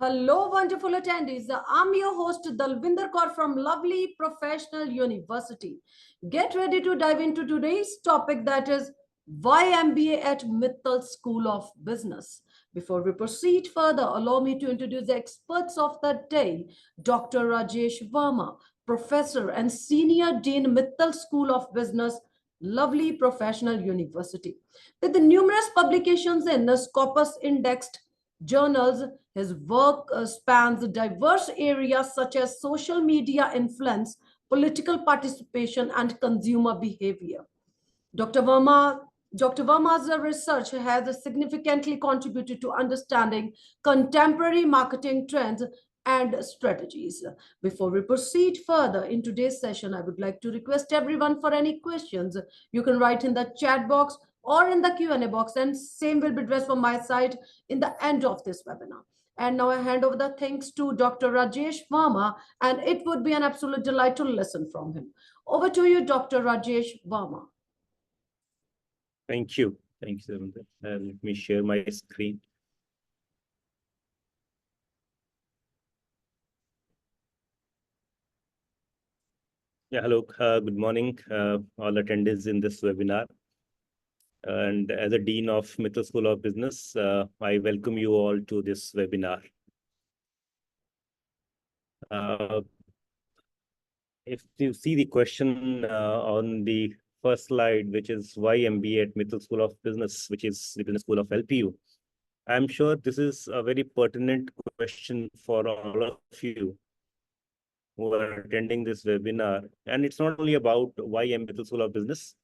Hello, wonderful attendees. I'm your host, Dalvinder Kaur from Lovely Professional University. Get ready to dive into today's topic, that is why MBA at Mittal School of Business. Before we proceed further, allow me to introduce the experts of the day, Dr. Rajesh Verma, Professor and Senior Dean, Mittal School of Business, Lovely Professional University. With the numerous publications in the Scopus indexed journals, his work spans diverse areas such as social media influence, political participation, and consumer behavior. Dr. Verma Dr. Verma's research has significantly contributed to understanding contemporary marketing trends and strategies. Before we proceed further in today's session, I would like to request everyone for any questions. You can write in the chat box or in the Q&A box, and same will be addressed from my side in the end of this webinar. And now I hand over the thanks to Dr. Rajesh Verma, and it would be an absolute delight to listen from him. Over to you, Dr. Rajesh Verma. Thank you. Thank you, Davindra. Let me share my screen. Yeah, hello. Good morning, all attendees in this webinar. And as a Dean of Mittal School of Business, I welcome you all to this webinar. If you see the question on the first slide, which is why MBA at Mittal School of Business, which is the Business School of LPU, I'm sure this is a very pertinent question for all of you who are attending this webinar. And it's not only about why Mittal School of Business,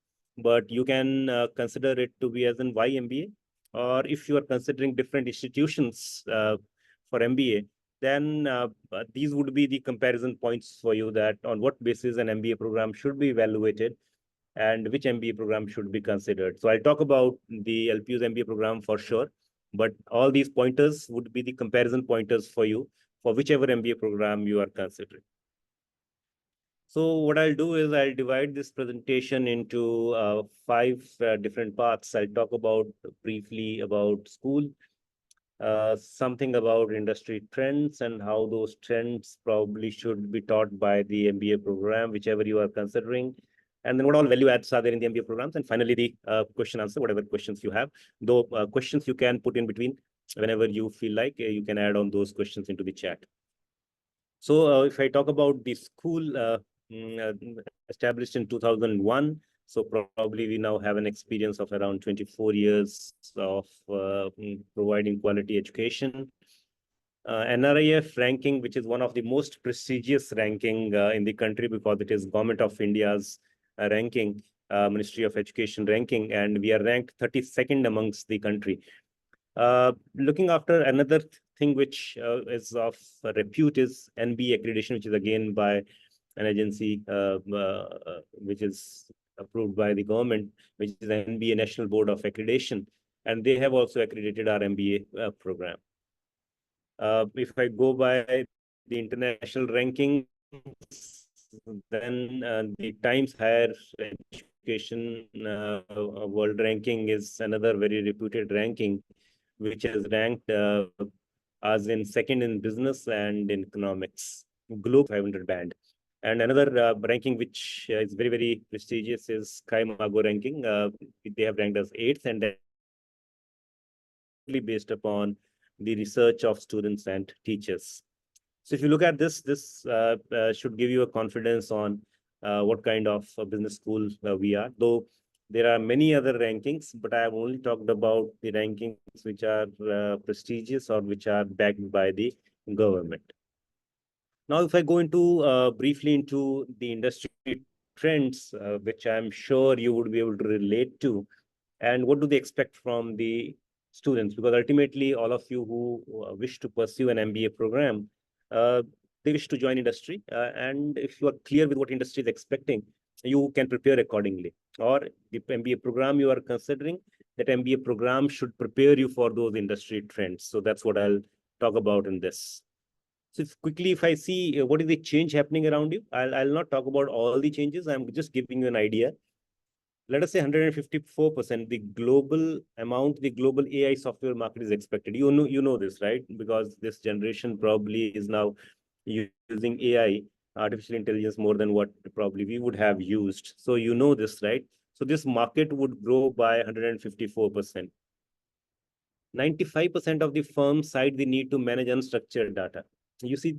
but you can consider it to be as in why MBA, or if you are considering different institutions for MBA, then these would be the comparison points for you, that on what basis an MBA program should be evaluated and which MBA program should be considered. So I'll talk about the LPU's MBA program for sure, but all these pointers would be the comparison pointers for you for whichever MBA program you are considering. So what I'll do is I'll divide this presentation into 5 different parts. I'll talk about briefly about school, something about industry trends and how those trends probably should be taught by the MBA program, whichever you are considering. And then what all value adds are there in the MBA programs. And finally, the question answer, whatever questions you have. Though questions you can put in between whenever you feel like you can add on those questions into the chat. So if I talk about the school, established in 2001. So probably we now have an experience of around 24 years of providing quality education. NRIF ranking, which is one of the most prestigious ranking in the country, because it is Government of India's ranking, Ministry of Education ranking, and we are ranked 32nd amongst the country. Looking after another thing which is of repute is MBA accreditation, which is again by an agency which is approved by the government, which is the MBA National Board of Accreditation, and they have also accredited our MBA program. If I go by the international ranking, then the Times Higher Education World Ranking is another very reputed ranking, which has ranked as in second in business and in economics, Globe 500 band. And another ranking which is very, very prestigious is Kaimago ranking. They have ranked as 8th, and based upon the research of students and teachers. So if you look at this, this should give you a confidence on what kind of business school we are. Though there are many other rankings, but I have only talked about the rankings which are prestigious or which are backed by the government. Now, if I go into briefly into the industry trends, which I'm sure you would be able to relate to, and what do they expect from the students? Because ultimately, all of you who wish to pursue an MBA program, they wish to join industry. And if you are clear with what industry is expecting, you can prepare accordingly. Or the MBA program you are considering, that MBA program should prepare you for those industry trends. So that's what I'll talk about in this. So if I see what is the change happening around you, I'll not talk about all the changes. I'm just giving you an idea. let us say 154%, the global amount, the global AI software market is expected. You know this, right? Because this generation probably is now using AI, artificial intelligence, more than what probably we would have used. So you know this, right? So this market would grow by 154%. 95% of the firms cite the need to manage unstructured data. You see,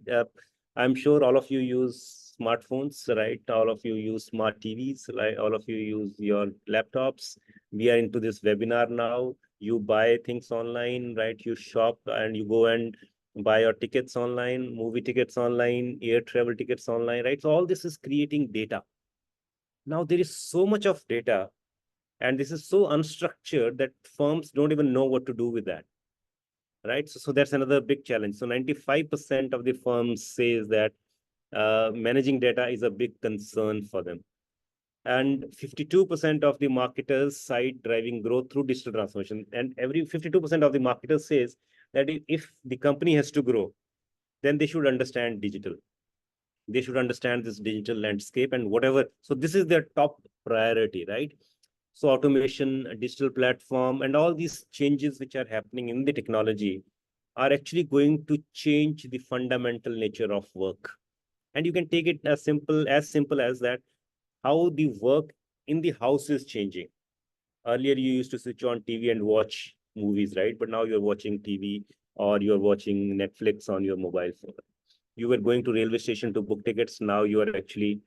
I'm sure all of you use smartphones, right? All of you use smart TVs, right? All of you use your laptops. We are into this webinar now. You buy things online, right? You shop and you go and buy your tickets online, movie tickets online, air travel tickets online, right? So all this is creating data. Now there is so much of data, and this is so unstructured that firms don't even know what to do with that, right? So that's another big challenge. So 95% of the firms says that managing data is a big concern for them. And 52% of the marketers cite driving growth through digital transformation. And every 52% of the marketers says that if the company has to grow, then they should understand digital. They should understand this digital landscape and whatever. So this is their top priority, right? So automation, a digital platform, and all these changes which are happening in the technology are actually going to change the fundamental nature of work. And you can take it as simple as that, how the work in the house is changing. Earlier, you used to switch on TV and watch movies, right? But now you're watching TV or you're watching Netflix on your mobile phone. You were going to railway station to book tickets. Now you are actually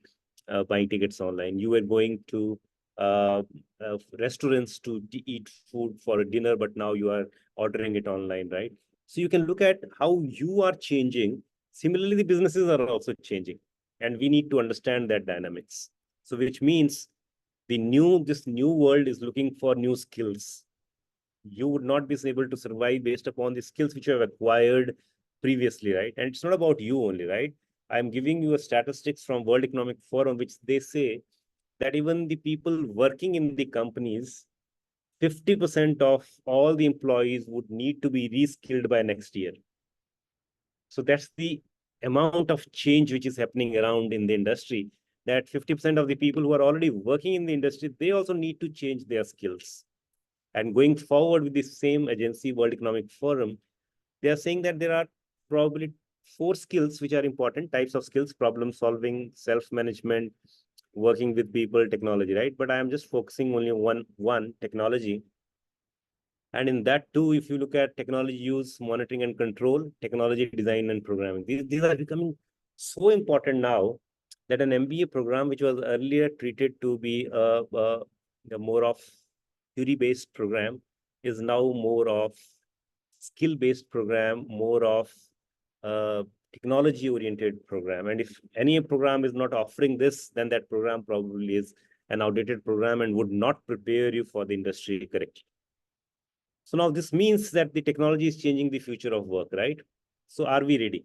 buying tickets online. You were going to restaurants to eat food for a dinner, but now you are ordering it online, right? So you can look at how you are changing. Similarly, the businesses are also changing, and we need to understand that dynamics. So which means this new world is looking for new skills. You would not be able to survive based upon the skills which you have acquired previously, right? And it's not about you only, right? I'm giving you a statistics from World Economic Forum, which they say that even the people working in the companies, 50% of all the employees would need to be reskilled by next year. So that's the amount of change which is happening around in the industry, that 50% of the people who are already working in the industry, they also need to change their skills. And going forward with the same agency, World Economic Forum, they are saying that there are probably 4 skills which are important types of skills: problem solving, self-management, working with people, technology, right? But I am just focusing only on one technology. And in that too, if you look at technology use, monitoring and control, technology design and programming, these are becoming so important now that an MBA program, which was earlier treated to be a more of theory-based program, is now more of skill-based program, more of technology-oriented program. And if any program is not offering this, then that program probably is an outdated program and would not prepare you for the industry correctly. So now this means that the technology is changing the future of work, right? So are we ready?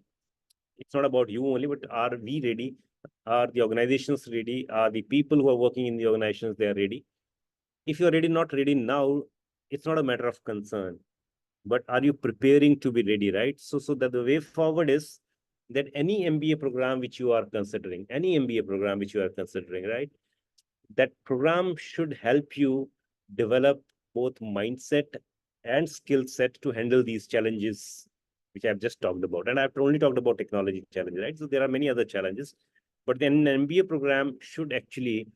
It's not about you only, but are we ready? Are the organizations ready? Are the people who are working in the organizations, they are ready? If you're ready, not ready now, it's not a matter of concern. But are you preparing to be ready, right? So that the way forward is that any MBA program which you are considering, right? That program should help you develop both mindset and skill set to handle these challenges which I've just talked about. And I've only talked about technology challenges, right? So there are many other challenges, but then an MBA program should actually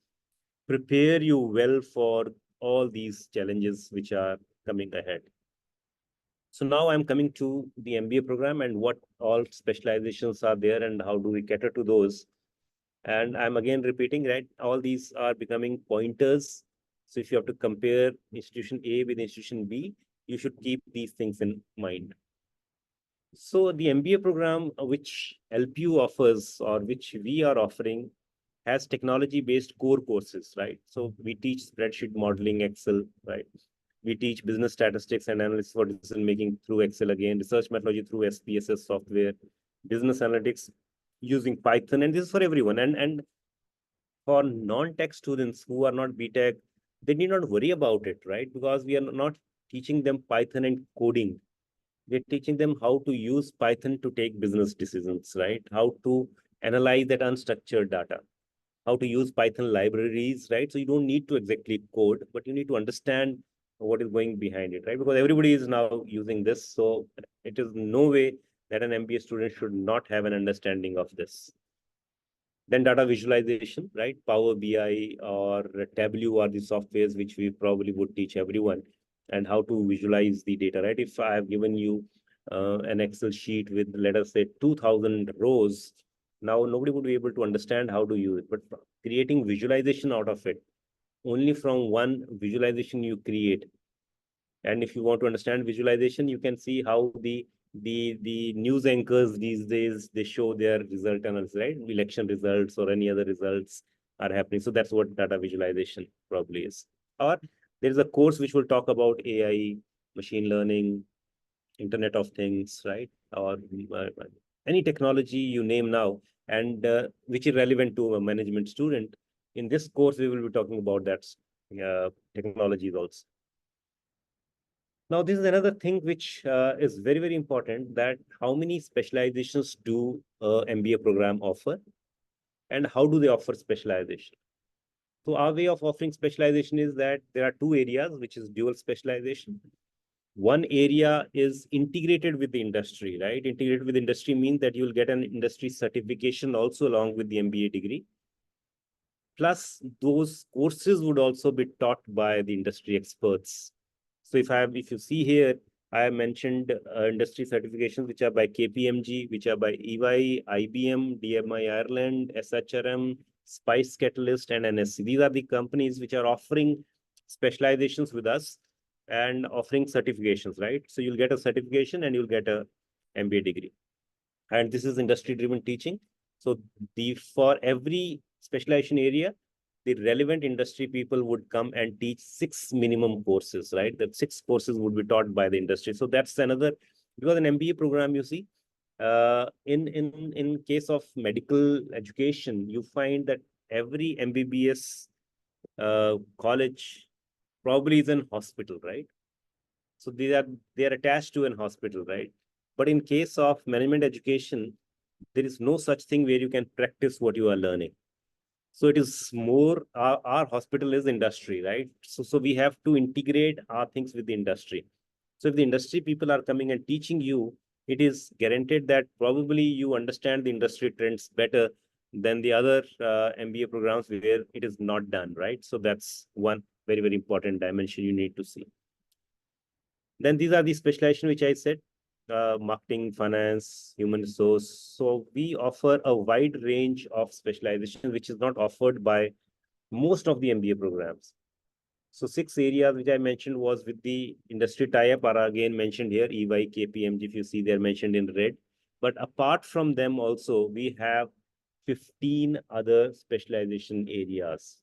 prepare you well for all these challenges which are coming ahead. So now I'm coming to the MBA program and what all specializations are there and how do we cater to those. And I'm again repeating, right? All these are becoming pointers. So if you have to compare institution A with institution B, you should keep these things in mind. So the MBA program which LPU offers or which we are offering has technology-based core courses, right? So we teach spreadsheet modeling, Excel, right? We teach business statistics and analysis for decision making through Excel again, research methodology through SPSS software, business analytics using Python, and this is for everyone. And for non-tech students who are not BTech, they need not worry about it, right? Because we are not teaching them Python and coding. We're teaching them how to use Python to take business decisions, right? How to analyze that unstructured data. how to use Python libraries, right? So you don't need to exactly code, but you need to understand what is going behind it, right? Because everybody is now using this. So it is no way that an MBA student should not have an understanding of this. Then data visualization, right? Power BI or Tableau are the softwares which we probably would teach everyone, and how to visualize the data, right? If I have given you an Excel sheet with, let us say, 2000 rows, now nobody would be able to understand how to use it. But creating visualization out of it, only from one visualization you create. And if you want to understand visualization, you can see how the news anchors these days, they show their result analysis, right? Election results or any other results are happening. So that's what data visualization probably is. Or there is a course which will talk about AI, machine learning, Internet of Things, right? Or any technology you name now, and which is relevant to a management student. In this course, we will be talking about that technologies also. Now, this is another thing which is very, very important, that how many specializations do MBA program offer, and how do they offer specialization? So our way of offering specialization is that there are two areas, which is dual specialization. One area is integrated with the industry, right? Integrated with industry means that you'll get an industry certification also along with the MBA degree. Plus, those courses would also be taught by the industry experts. So if you see here, I have mentioned industry certifications which are by KPMG, which are by EY, IBM, DMI Ireland, SHRM, Spice Catalyst, and NSC. These are the companies which are offering specializations with us and offering certifications, right? So you'll get a certification and you'll get a MBA degree. And this is industry-driven teaching. So for every specialization area, the relevant industry people would come and teach 6 minimum courses, right? That 6 courses would be taught by the industry. So that's another, because an MBA program, you see, in case of medical education, you find that every MBBS college probably is an hospital, right? So they are attached to an hospital, right? But in case of management education, there is no such thing where you can practice what you are learning. So it is more, our hospital is industry, right? So we have to integrate our things with the industry. So if the industry people are coming and teaching you, it is guaranteed that probably you understand the industry trends better than the other MBA programs where it is not done, right? So that's one very, very important dimension you need to see. Then these are the specialization which I said, marketing, finance, human resource. So we offer a wide range of specialization which is not offered by most of the MBA programs. So 6 areas which I mentioned was with the industry tie-up are again mentioned here, EY, KPMG, if you see they're mentioned in red. But apart from them also, we have 15 other specialization areas,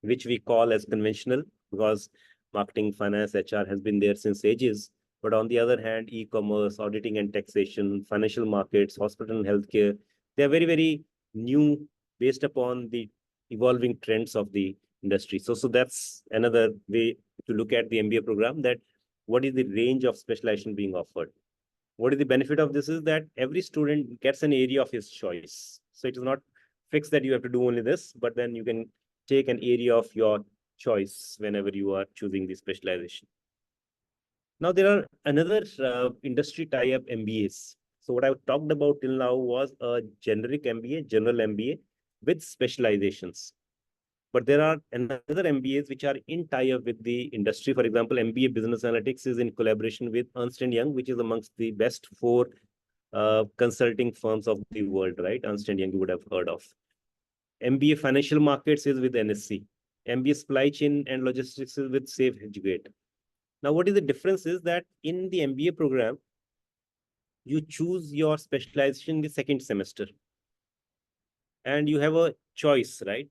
which we call as conventional, because marketing, finance, HR has been there since ages. But on the other hand, e-commerce, auditing and taxation, financial markets, hospital and healthcare, they are very, very new based upon the evolving trends of the industry. So that's another way to look at the MBA program, that what is the range of specialization being offered. What is the benefit of this is that every student gets an area of his choice. So it is not fixed that you have to do only this, but then you can take an area of your choice whenever you are choosing the specialization. Now, there are another industry tie-up MBAs. So what I talked about till now was a generic MBA, general MBA with specializations. But there are another MBAs which are in tie-up with the industry. For example, MBA Business Analytics is in collaboration with Ernst & Young, which is amongst the best 4 consulting firms of the world, right? Ernst & Young you would have heard of. MBA Financial Markets is with NSC. MBA Supply Chain and Logistics is with Safe Educate. Now, what is the difference is that in the MBA program, you choose your specialization in the second semester. And you have a choice, right?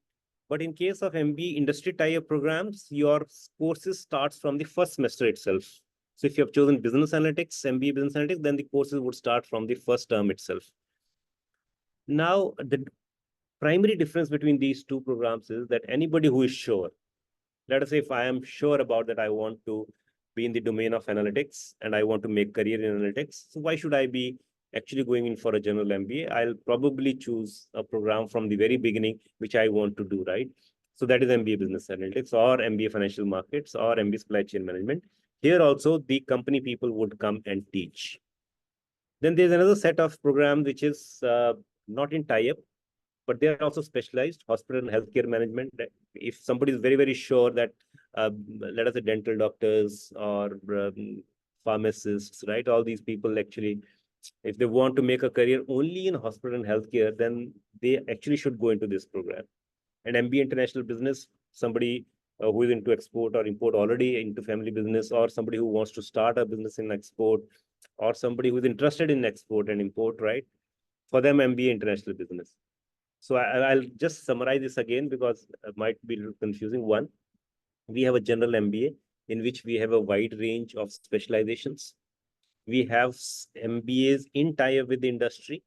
But in case of MBA industry tie-up programs, your courses starts from the first semester itself. So if you have chosen business analytics, MBA business analytics, then the courses would start from the first term itself. Now, the primary difference between these two programs is that anybody who is sure, let us say if I am sure about that I want to be in the domain of analytics and I want to make career in analytics, so why should I be actually going in for a general MBA, I'll probably choose a program from the very beginning, which I want to do, right? So that is MBA Business Analytics or MBA Financial Markets or MBA Supply Chain Management. Here also, the company people would come and teach. Then there's another set of program which is not in tie-up, but they are also specialized hospital and healthcare management. If somebody is very, very sure that, let us say, dental doctors or pharmacists, right? All these people actually, if they want to make a career only in hospital and healthcare, then they actually should go into this program. And MBA International Business, somebody who is into export or import already into family business, or somebody who wants to start a business in export, or somebody who is interested in export and import, right? For them, MBA International Business. So I'll just summarize this again because it might be confusing. One, we have a general MBA in which we have a wide range of specializations. We have MBAs in tie-up with the industry,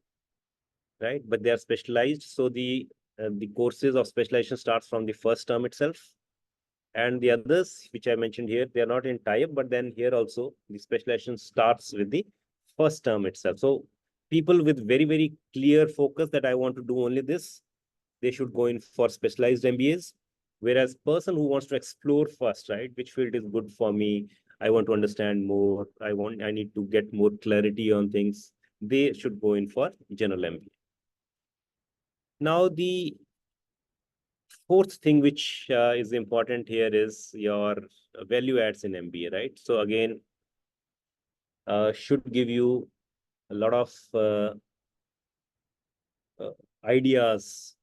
right? But they are specialized. So the courses of specialization starts from the first term itself. And the others, which I mentioned here, they are not in tie-up, but then here also the specialization starts with the first term itself. So people with very, very clear focus that I want to do only this, they should go in for specialized MBAs. Whereas person who wants to explore first, right, which field is good for me, I want to understand more, I need to get more clarity on things, they should go in for general MBA. Now, the fourth thing which is important here is your value adds in MBA, right? So again, should give you a lot of ideas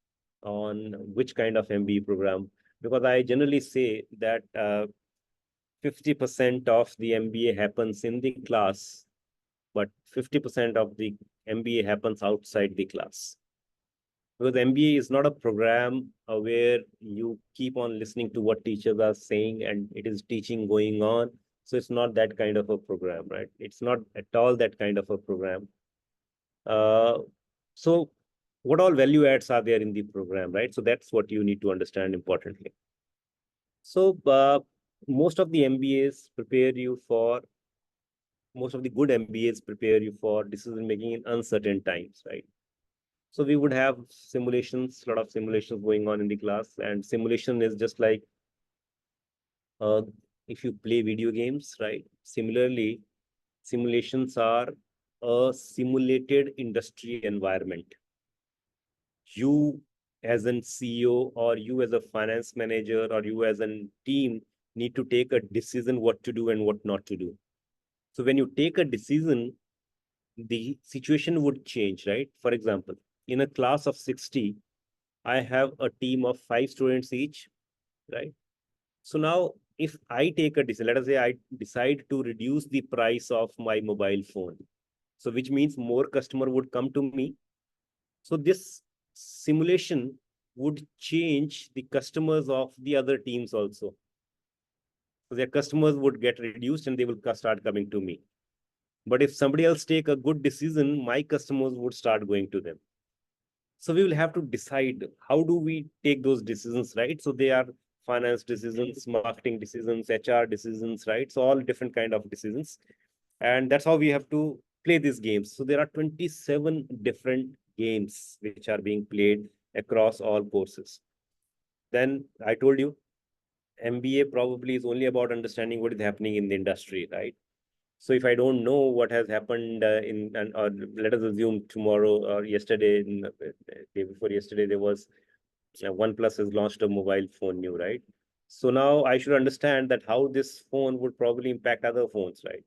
on which kind of MBA program, because I generally say that 50% of the MBA happens in the class, but 50% of the MBA happens outside the class. Because MBA is not a program where you keep on listening to what teachers are saying and it is teaching going on. So it's not that kind of a program, right? It's not at all that kind of a program. So what all value adds are there in the program, right? So that's what you need to understand importantly. So most of the good MBAs prepare you for decision making in uncertain times, right? So we would have simulations, a lot of simulations going on in the class, and simulation is just like uh, if you play video games, right? Similarly, simulations are a simulated industry environment. You as an CEO or you as a finance manager or you as a team need to take a decision what to do and what not to do. So when you take a decision, the situation would change, right? For example, in a class of 60, I have a team of 5 students each, right? So now if I take a decision, let us say I decide to reduce the price of my mobile phone. So which means more customer would come to me. So this simulation would change the customers of the other teams also. So their customers would get reduced and they will start coming to me. But if somebody else take a good decision, my customers would start going to them. So we will have to decide how do we take those decisions, right? So they are finance decisions, marketing decisions, HR decisions, right? So all different kind of decisions. And that's how we have to play these games. So there are 27 different games which are being played across all courses. Then I told you, MBA probably is only about understanding what is happening in the industry, right? So if I don't know what has happened or let us assume tomorrow or yesterday, day before yesterday, there was OnePlus has launched a mobile phone new, right? So now I should understand that how this phone would probably impact other phones, right?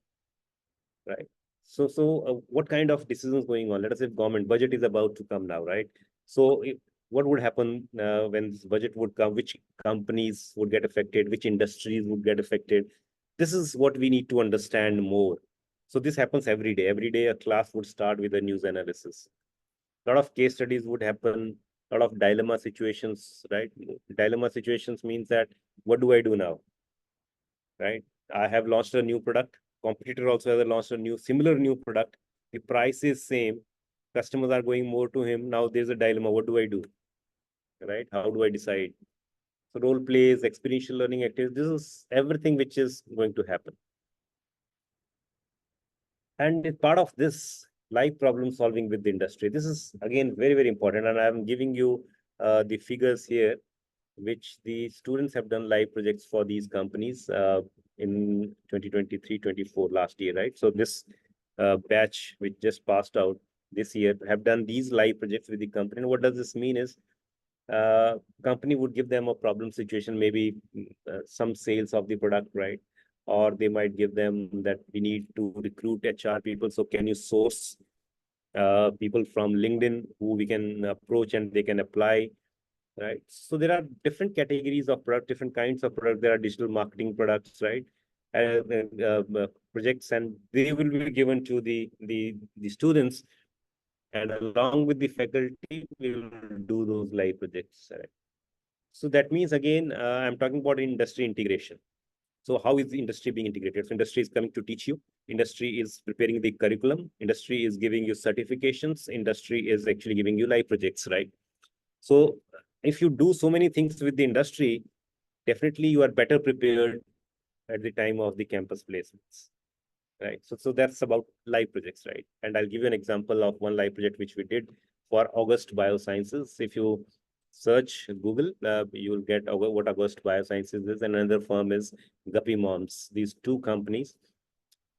Right. So what kind of decisions going on? Let us say government budget is about to come now, right? So what would happen when this budget would come? Which companies would get affected? Which industries would get affected? This is what we need to understand more. So this happens every day. Every day a class would start with a news analysis. A lot of case studies would happen. A lot of dilemma situations, right? Dilemma situations means that what do I do now? Right? I have launched a new product. Competitor also has launched a similar new product. The price is same. Customers are going more to him. Now there's a dilemma. What do I do? Right? How do I decide? So role plays, experiential learning activities. This is everything which is going to happen. And as part of this, live problem solving with the industry. This is again very, very important. And I'm giving you the figures here, which the students have done live projects for these companies in 2023-24 last year, right? So this batch which just passed out this year have done these live projects with the company. And what does this mean is company would give them a problem situation, maybe some sales of the product, right? Or they might give them that we need to recruit HR people. So can you source people from LinkedIn who we can approach and they can apply, right? So there are different categories of product, different kinds of product. There are digital marketing products, right? Projects, and they will be given to the students, and along with the faculty, we will do those live projects, right? So that means again, I'm talking about industry integration. So how is the industry being integrated? So industry is coming to teach you. Industry is preparing the curriculum. Industry is giving you certifications. Industry is actually giving you live projects, right? So if you do so many things with the industry, definitely you are better prepared at the time of the campus placements, right? So that's about live projects, right? And I'll give you an example of one live project which we did for August Biosciences. If you search Google, you will get what August Biosciences is, and another firm is Guppy Moms. These two companies,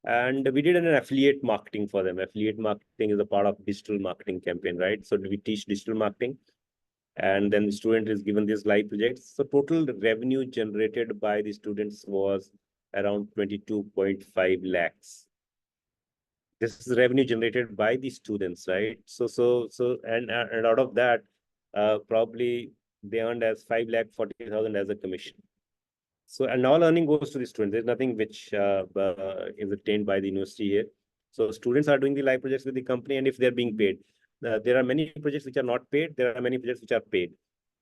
and we did an affiliate marketing for them. Affiliate marketing is a part of digital marketing campaign, right? So we teach digital marketing, and then the student is given these live projects. So total revenue generated by the students was around 22.5 lakhs. This is revenue generated by the students, right? And out of that, probably they earned as 5,40,000 as a commission. So, and all earning goes to the student. There's nothing which is obtained by the university here. So students are doing the live projects with the company, and if they're being paid, there are many projects which are not paid. There are many projects which are paid.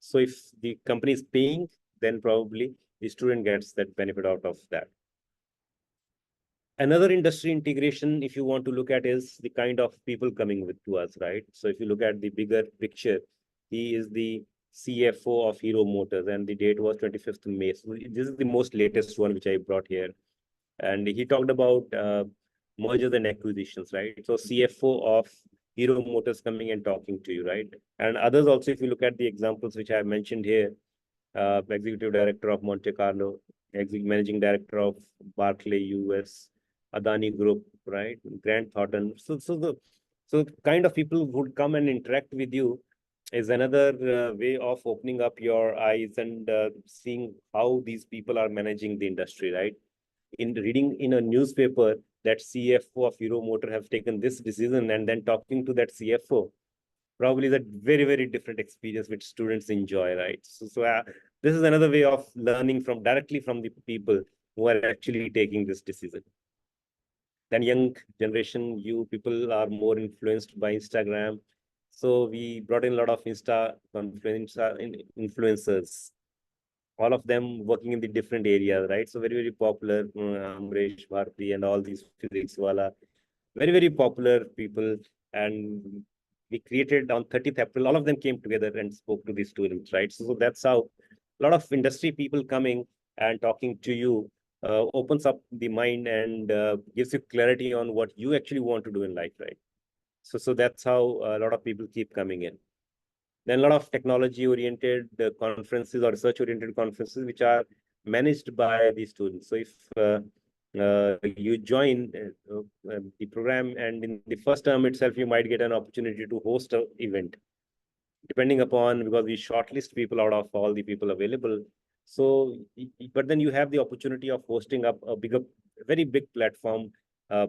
So if the company is paying, then probably the student gets that benefit out of that. Another industry integration, if you want to look at, is the kind of people coming with to us, right? So if you look at the bigger picture, he is the CFO of Hero Motors, and the date was 25th May. So this is the most latest one which I brought here. And he talked about mergers and acquisitions, right? So CFO of Hero Motors coming and talking to you, right? And others also, if you look at the examples which I have mentioned here, Executive Director of Monte Carlo, Managing Director of Barclay US, Adani Group, right? Grant Thornton. So kind of people who would come and interact with you is another way of opening up your eyes and seeing how these people are managing the industry, right? In reading in a newspaper that CFO of Hero Motor have taken this decision, and then talking to that CFO, probably is a very, very different experience which students enjoy, right? So this is another way of learning from directly from the people who are actually taking this decision. Then young generation, you people are more influenced by Instagram. So we brought in a lot of influencers, all of them working in the different areas, right? So very, very popular, Amresh Bharti and all these physics wala, very, very popular people. And we created on 30th April, all of them came together and spoke to the students, right? So that's how a lot of industry people coming and talking to you opens up the mind and gives you clarity on what you actually want to do in life, right? So that's how a lot of people keep coming in. Then a lot of technology-oriented conferences or research-oriented conferences, which are managed by the students. So if you join the program, and in the first term itself, you might get an opportunity to host an event, depending upon, because we shortlist people out of all the people available. So, but then you have the opportunity of hosting up a bigger, very big platform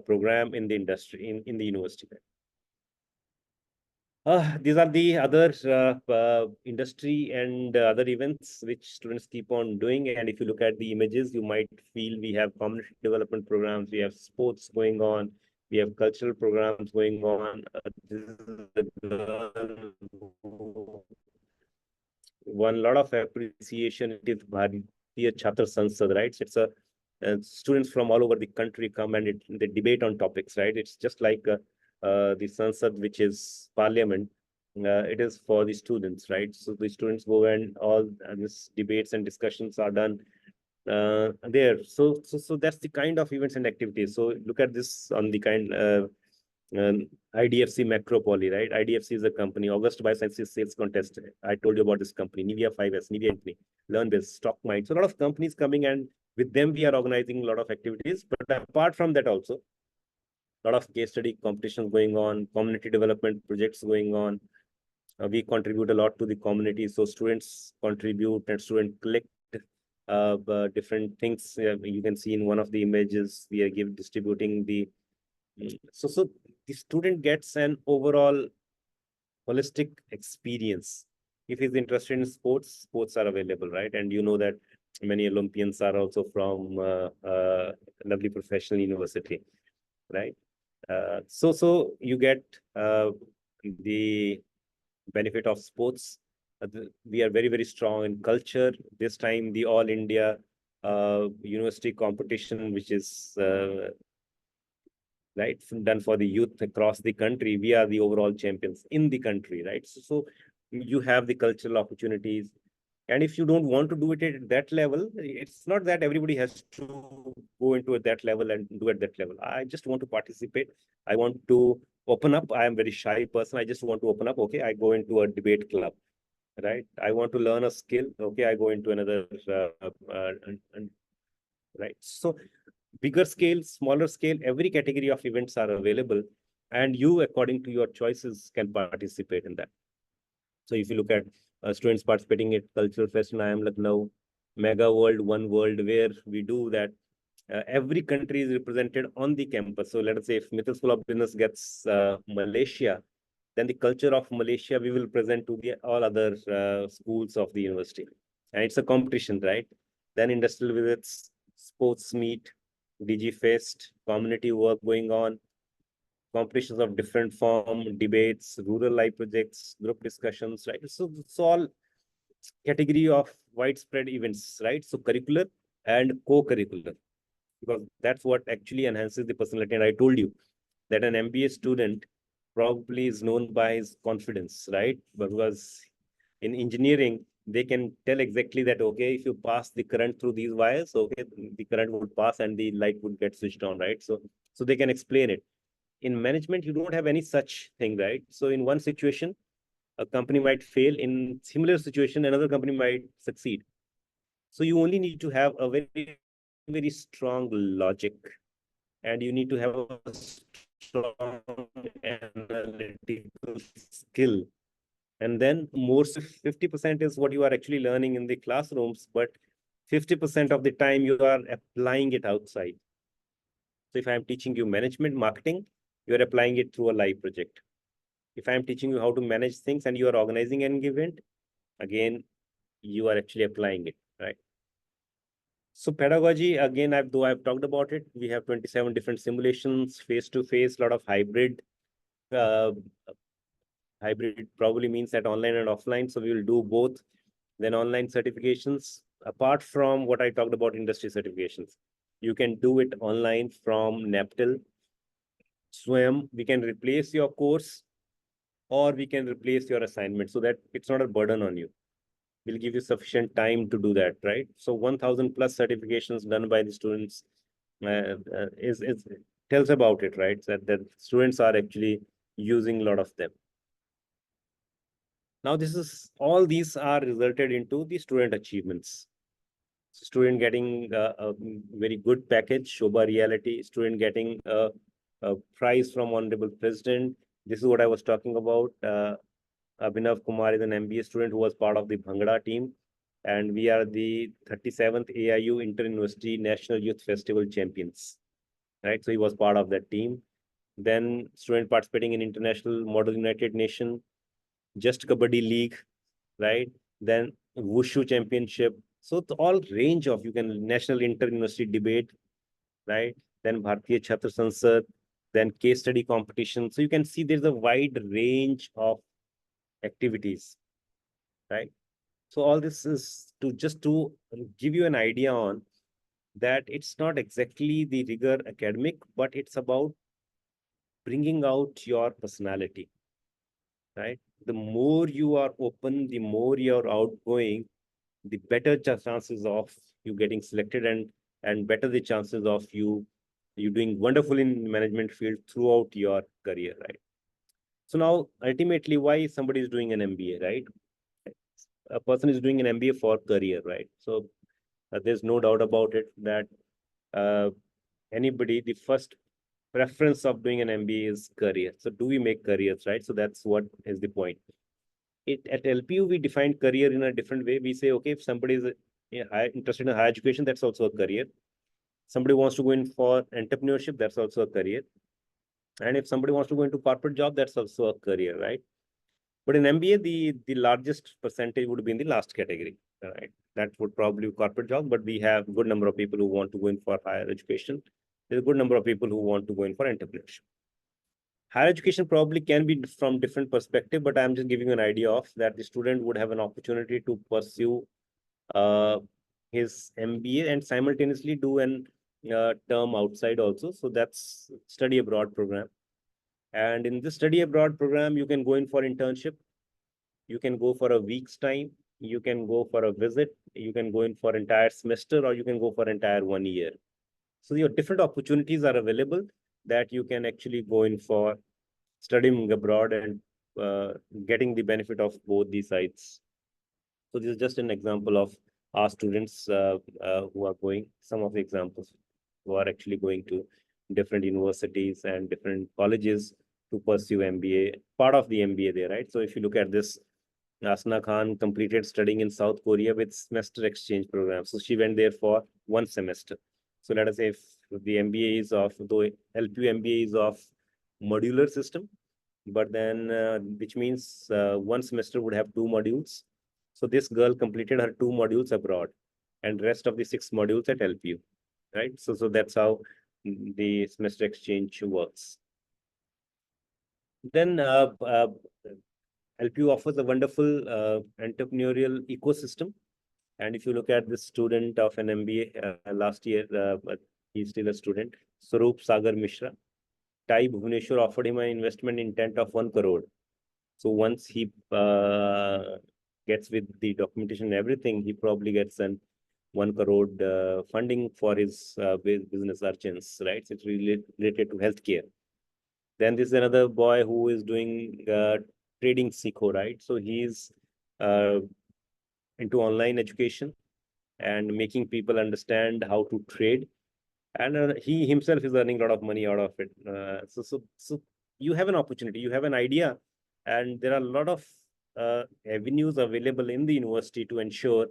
program in the industry, in the university. These are the other industry and other events which students keep on doing. And if you look at the images, you might feel we have community development programs, we have sports going on, we have cultural programs going on. This is a girl who won a lot of appreciation. It is Bharatiya Chhatra Sansad, right? It's a students from all over the country come and they debate on topics, right? It's just like the Sansad, which is parliament. It is for the students, right? So the students go and all these debates and discussions are done there. So that's the kind of events and activities. So look at this on the kind IDFC Macropoly, right? IDFC is a company. August Biosciences Sales Contest. I told you about this company. Nivea 5S, Nivea Company, Learn This, Stock Mind. So a lot of companies coming, and with them we are organizing a lot of activities. But apart from that also, a lot of case study competitions going on, community development projects going on. We contribute a lot to the community. So students contribute and students collect different things. You can see in one of the images, we are distributing the so the student gets an overall holistic experience. If he's interested in sports, sports are available, right? And you know that many Olympians are also from lovely professional university, right? So you get the benefit of sports. We are very strong in culture. This time, the All India university competition, which is right, done for the youth across the country. We are the overall champions in the country, right? So you have the cultural opportunities. And if you don't want to do it at that level, it's not that everybody has to go into that level and do at that level. I just want to participate. I want to open up. I am a very shy person. I just want to open up. Okay, I go into a debate club, right? I want to learn a skill. Okay, I go into another, right? So bigger scale, smaller scale, every category of events are available, and you, according to your choices, can participate in that. So if you look at students participating at Cultural Fest in IIM Lucknow, Mega World, One World, where we do that, every country is represented on the campus. So let us say if Mittal School of Business gets Malaysia, then the culture of Malaysia we will present to the all other schools of the university. And it's a competition, right? Then industrial visits, sports meet, DG Fest, community work going on, competitions of different form, debates, rural life projects, group discussions, right? So it's all category of widespread events, right? So curricular and co-curricular, because that's what actually enhances the personality. And I told you that an MBA student probably is known by his confidence, right? Because in engineering, they can tell exactly that, okay, if you pass the current through these wires, okay, the current would pass and the light would get switched on, right? So they can explain it. In management, you don't have any such thing, right? So in one situation, a company might fail. In similar situation, another company might succeed. So you only need to have a very strong logic, and you need to have a strong analytical skill. And then more 50% is what you are actually learning in the classrooms, but 50% of the time you are applying it outside. So if I'm teaching you management, marketing, you're applying it through a live project. If I'm teaching you how to manage things and you are organizing an event, again, you are actually applying it, right? So pedagogy, again, though I've talked about it, we have 27 different simulations, face-to-face, a lot of hybrid. Hybrid probably means that online and offline. So we will do both. Then online certifications, apart from what I talked about industry certifications, you can do it online from Neptal. Swam, we can replace your course or we can replace your assignment so that it's not a burden on you. We'll give you sufficient time to do that, right? So 1,000 plus certifications done by the students is tells about it, right? That students are actually using a lot of them. Now, all these are resulted into the student achievements. Student getting a very good package, Shobha Reality, student getting a prize from Honorable President. This is what I was talking about. Abhinav Kumar is an MBA student who was part of the Bhangra team. And we are the 37th AIU Inter-University National Youth Festival champions, right? So he was part of that team. Then student participating in International Model United Nation, Just Kabaddi League, right? Then Wushu Championship. So it's all range of, you can National Inter-University Debate, right? Then Bharatiya Chhatra Sansad, then case study competition. So you can see there's a wide range of activities, right? So all this is just to give you an idea on that it's not exactly the rigor academic, but it's about bringing out your personality, right? The more you are open, the more you're outgoing, the better chances of you getting selected and better the chances of you You're doing wonderful in management field throughout your career, right? So now, ultimately, why somebody is doing an MBA, right? A person is doing an MBA for career, right? So there's no doubt about it that uh, anybody, the first preference of doing an MBA is career. So do we make careers, right? So that's what is the point. At LPU, we define career in a different way. We say, okay, if somebody is interested in higher education, that's also a career. Somebody wants to go in for entrepreneurship, that's also a career. And if somebody wants to go into corporate job, that's also a career, right? But in MBA, the largest percentage would be in the last category, right? That would probably be corporate job, but we have a good number of people who want to go in for higher education. There's a good number of people who want to go in for entrepreneurship. Higher education probably can be from different perspective, but I'm just giving you an idea of that the student would have an opportunity to pursue uh, his MBA and simultaneously do an term outside also. So that's study abroad program. And in this study abroad program, you can go in for internship. You can go for a week's time. You can go for a visit. You can go in for entire semester, or you can go for entire 1 year. So your different opportunities are available that you can actually go in for studying abroad and getting the benefit of both these sides. So this is just an example of our students who are going, some of the examples who are actually going to different universities and different colleges to pursue MBA, part of the MBA there, right? So if you look at this, Asna Khan completed studying in South Korea with semester exchange program. So she went there for 1 semester. So let us say if the MBA is of, though LPU MBA is of modular system, but then which means 1 semester would have 2 modules. So this girl completed her 2 modules abroad and rest of the 6 modules at LPU, right? So that's how the semester exchange works. Then LPU offers a wonderful entrepreneurial ecosystem. And if you look at the student of an MBA last year, but he's still a student, Swaroop Sagar Mishra, Tai Bhubaneswar offered him an investment intent of 1 crore. So once he gets with the documentation and everything, he probably gets an 1 crore funding for his business urchins, right? So it's related to healthcare. Then there's another boy who is doing trading Sikho, right? So he's uh, into online education and making people understand how to trade. And he himself is earning a lot of money out of it. So you have an opportunity, you have an idea, and there are a lot of avenues available in the university to ensure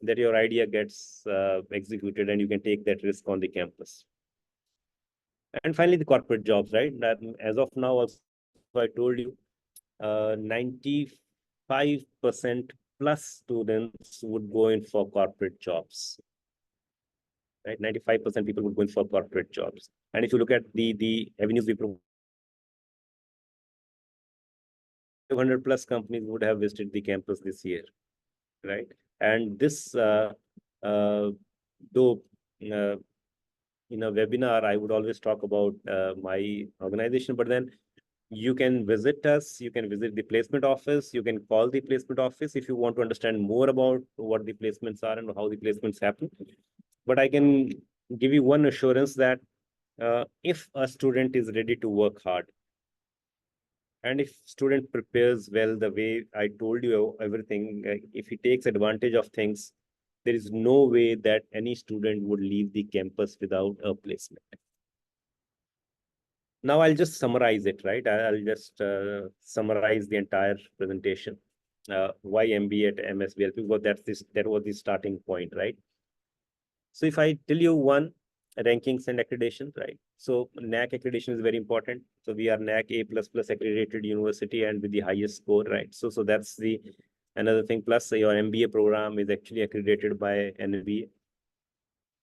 that your idea gets executed and you can take that risk on the campus. And finally, the corporate jobs, right? That as of now, also I told you, 95% plus students would go in for corporate jobs, right? 95% people would go in for corporate jobs. And if you look at the avenues we provide, 500 plus companies would have visited the campus this year, right? And this, though in a webinar, I would always talk about my organization, but then you can visit us, you can visit the placement office, you can call the placement office if you want to understand more about what the placements are and how the placements happen. But I can give you one assurance that if a student is ready to work hard, and if student prepares well the way I told you everything, if he takes advantage of things, there is no way that any student would leave the campus without a placement. Now I'll just summarize it, right? I'll just summarize the entire presentation. Why MBA at MSBLP? Because that was the starting point, right? So if I tell you one, rankings and accreditation, right? So NAC accreditation is very important. So we are NAC A++ accredited university and with the highest score, right? So that's the another thing. Plus your MBA program is actually accredited by MBA.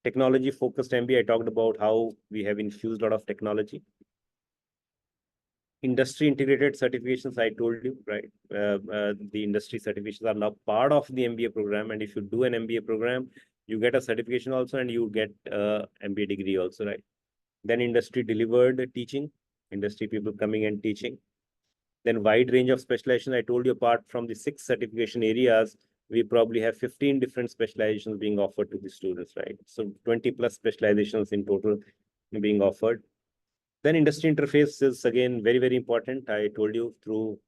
Technology focused MBA, I talked about how we have infused a lot of technology. Industry integrated certifications, I told you, right? The industry certifications are now part of the MBA program. And if you do an MBA program, you get a certification also and you get MBA degree also, right? Then industry delivered teaching, industry people coming and teaching. Then wide range of specialization. I told you apart from the 6 certification areas, we probably have 15 different specializations being offered to the students, right? So 20 plus specializations in total being offered. Then industry interface is again very, very important. I told you, through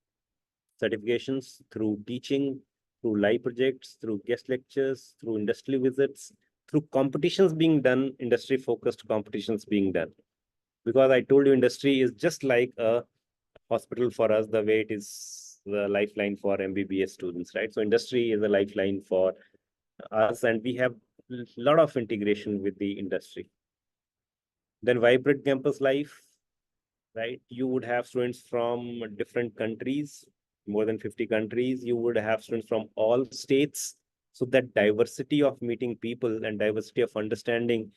certifications, through teaching, through live projects, through guest lectures, through industry visits, through competitions being done, industry focused competitions being done. Because I told you, industry is just like a hospital for us, the way it is the lifeline for MBBS students, right? So industry is a lifeline for us, and we have a lot of integration with the industry. Then vibrant campus life, right? You would have students from different countries, more than 50 countries. You would have students from all states. So that diversity of meeting people and diversity of understanding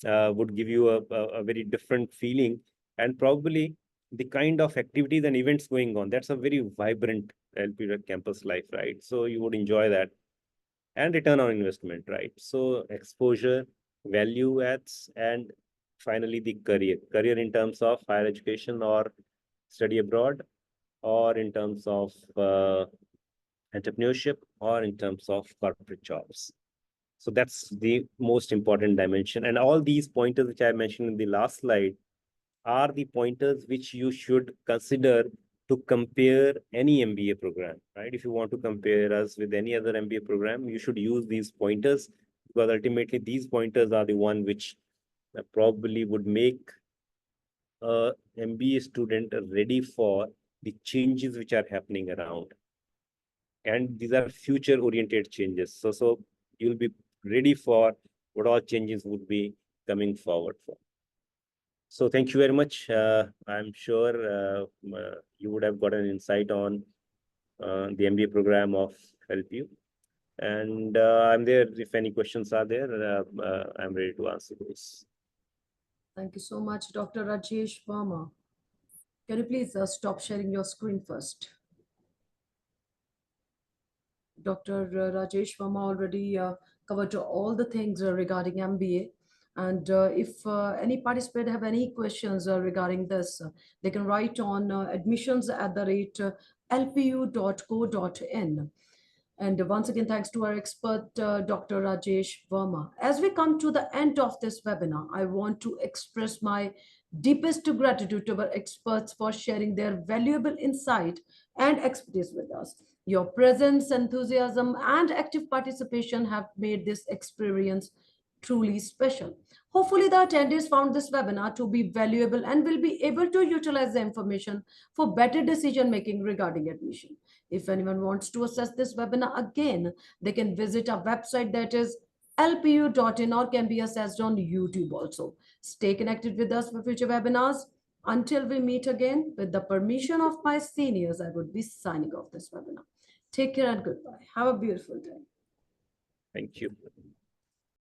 would give you a very different feeling, and probably the kind of activities and events going on. That's a very vibrant LP campus life, right? So you would enjoy that. And return on investment, right? So exposure, value adds, and finally the career in terms of higher education or study abroad, or in terms of entrepreneurship, or in terms of corporate jobs. So that's the most important dimension. And all these pointers which I mentioned in the last slide are the pointers which you should consider to compare any MBA program, right? If you want to compare us with any other MBA program, you should use these pointers, because ultimately these pointers are the one which probably would make a MBA student ready for the changes which are happening around. And these are future oriented changes. So you'll be ready for what all changes would be coming forward for. So thank you very much. I'm sure you would have got an insight on the MBA program of LPU. And I'm there if any questions are there. I'm ready to answer those. Thank you so much, Dr. Rajesh Verma. Can you please stop sharing your screen first? Dr. Rajesh Verma already covered all the things regarding MBA. And if any participant have any questions regarding this, they can write on admissions@lpu.co.in. And once again, thanks to our expert, Dr. Rajesh Verma. As we come to the end of this webinar, I want to express my deepest gratitude to our experts for sharing their valuable insight and expertise with us. Your presence, enthusiasm, and active participation have made this experience truly special. Hopefully, the attendees found this webinar to be valuable and will be able to utilize the information for better decision making regarding admission. If anyone wants to access this webinar again, they can visit our website, that is lpu.in, or can be accessed on YouTube also. Stay connected with us for future webinars. Until we meet again, with the permission of my seniors, I would be signing off this webinar. Take care and goodbye. Have a beautiful day. Thank you.